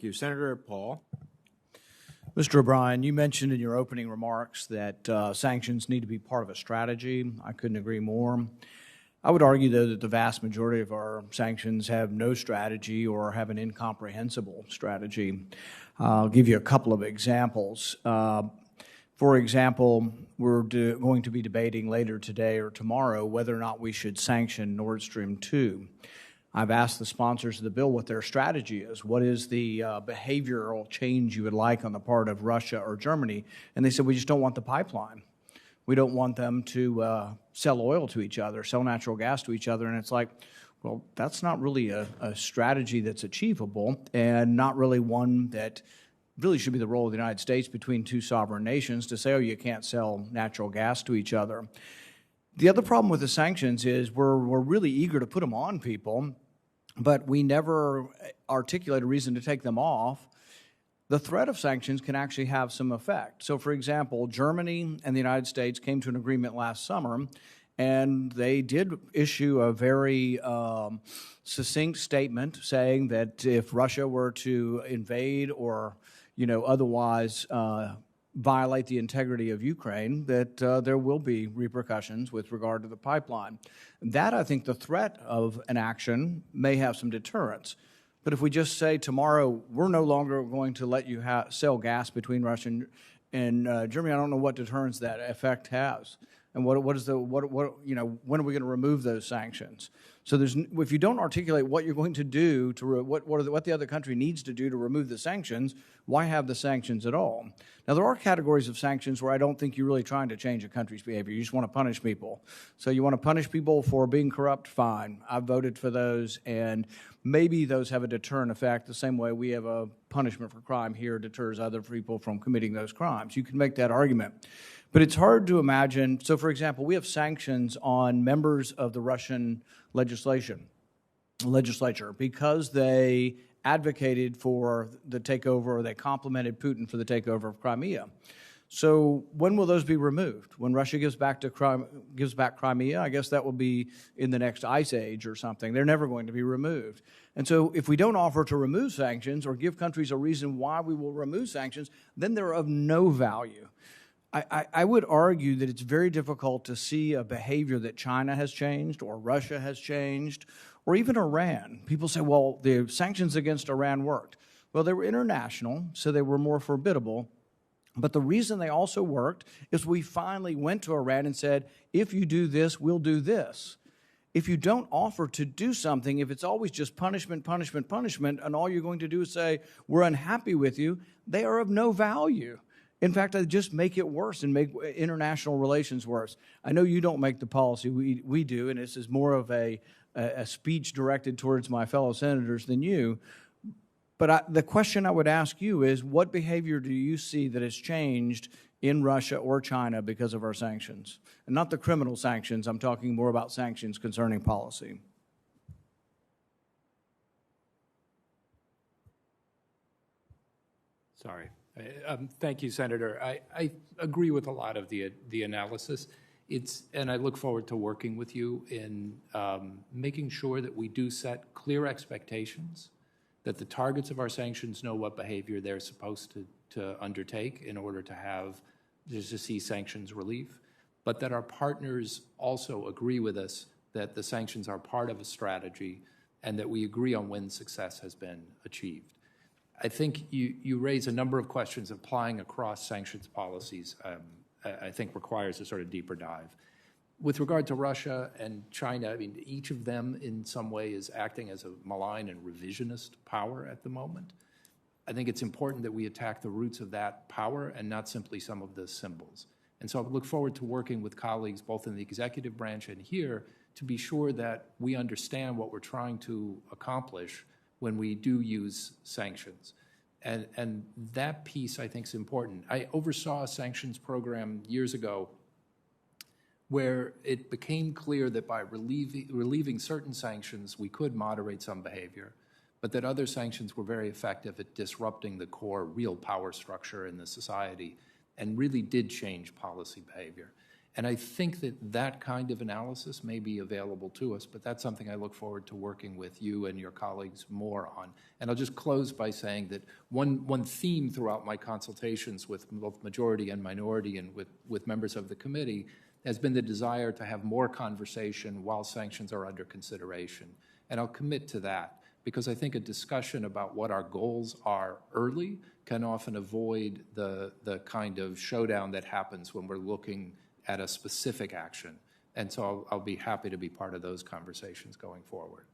Thank you. Senator Paul. Mr. O'Brien, you mentioned in your opening remarks that sanctions need to be part of a strategy. I couldn't agree more. I would argue, though, that the vast majority of our sanctions have no strategy or have an incomprehensible strategy. I'll give you a couple of examples. For example, we're going to be debating later today or tomorrow whether or not we should sanction Nord Stream 2. I've asked the sponsors of the bill what their strategy is. What is the behavioral change you would like on the part of Russia or Germany? And they said, we just don't want the pipeline. We don't want them to sell oil to each other, sell natural gas to each other. And it's like, well, that's not really a strategy that's achievable and not really one that really should be the role of the United States between two sovereign nations to say, oh, you can't sell natural gas to each other. The other problem with the sanctions is we're really eager to put them on people, but we never articulate a reason to take them off. The threat of sanctions can actually have some effect. So, for example, Germany and the United States came to an agreement last summer, and they did issue a very succinct statement saying that if Russia were to invade or, otherwise violate the integrity of Ukraine, that there will be repercussions with regard to the pipeline. That, I think, the threat of an action may have some deterrence. But if we just say tomorrow, we're no longer going to let you sell gas between Russia and Germany, I don't know what deterrence that effect has. And when are we going to remove those sanctions? So if you don't articulate what you're going to do to what the other country needs to do to remove the sanctions, why have the sanctions at all? Now, there are categories of sanctions where I don't think you're really trying to change a country's behavior. You just want to punish people. So you want to punish people for being corrupt? Fine. I've voted for those, and maybe those have a deterrent effect the same way we have a punishment for crime here deters other people from committing those crimes. You can make that argument. But it's hard to imagine. So, for example, we have sanctions on members of the Russian legislature because they advocated for the takeover, or they complimented Putin for the takeover of Crimea. So when will those be removed? When Russia gives back Crimea, I guess that will be in the next ice age or something. They're never going to be removed. And so if we don't offer to remove sanctions or give countries a reason why we will remove sanctions, then they're of no value. I would argue that it's very difficult to see a behavior that China has changed or Russia has changed or even Iran. People say, well, the sanctions against Iran worked. Well, they were international, so they were more formidable. But the reason they also worked is we finally went to Iran and said, if you do this, we'll do this. If you don't offer to do something, if it's always just punishment, punishment, punishment, and all you're going to do is say, we're unhappy with you, they are of no value. In fact, I just make it worse and make international relations worse. I know you don't make the policy we do, and this is more of a speech directed towards my fellow senators than you. But the question I would ask you is, what behavior do you see that has changed in Russia or China because of our sanctions? And not the criminal sanctions. I'm talking more about sanctions concerning policy. Sorry. Thank you, Senator. I agree with a lot of the analysis. And I look forward to working with you in making sure that we do set clear expectations, that the targets of our sanctions know what behavior they're supposed to undertake in order to see sanctions relief, but that our partners also agree with us that the sanctions are part of a strategy and that we agree on when success has been achieved. I think you raise a number of questions applying across sanctions policies, I think requires a sort of deeper dive. With regard to Russia and China, I mean, each of them in some way is acting as a malign and revisionist power at the moment. I think it's important that we attack the roots of that power and not simply some of the symbols. And so I look forward to working with colleagues both in the executive branch and here to be sure that we understand what we're trying to accomplish when we do use sanctions. And that piece, I think, is important. I oversaw a sanctions program years ago where it became clear that by relieving certain sanctions, we could moderate some behavior, but that other sanctions were very effective at disrupting the core real power structure in the society and really did change policy behavior. And I think that that kind of analysis may be available to us, but that's something I look forward to working with you and your colleagues more on. And I'll just close by saying that one theme throughout my consultations with both majority and minority and with members of the committee has been the desire to have more conversation while sanctions are under consideration. And I'll commit to that, because I think a discussion about what our goals are early can often avoid the kind of showdown that happens when we're looking at a specific action. And so I'll be happy to be part of those conversations going forward.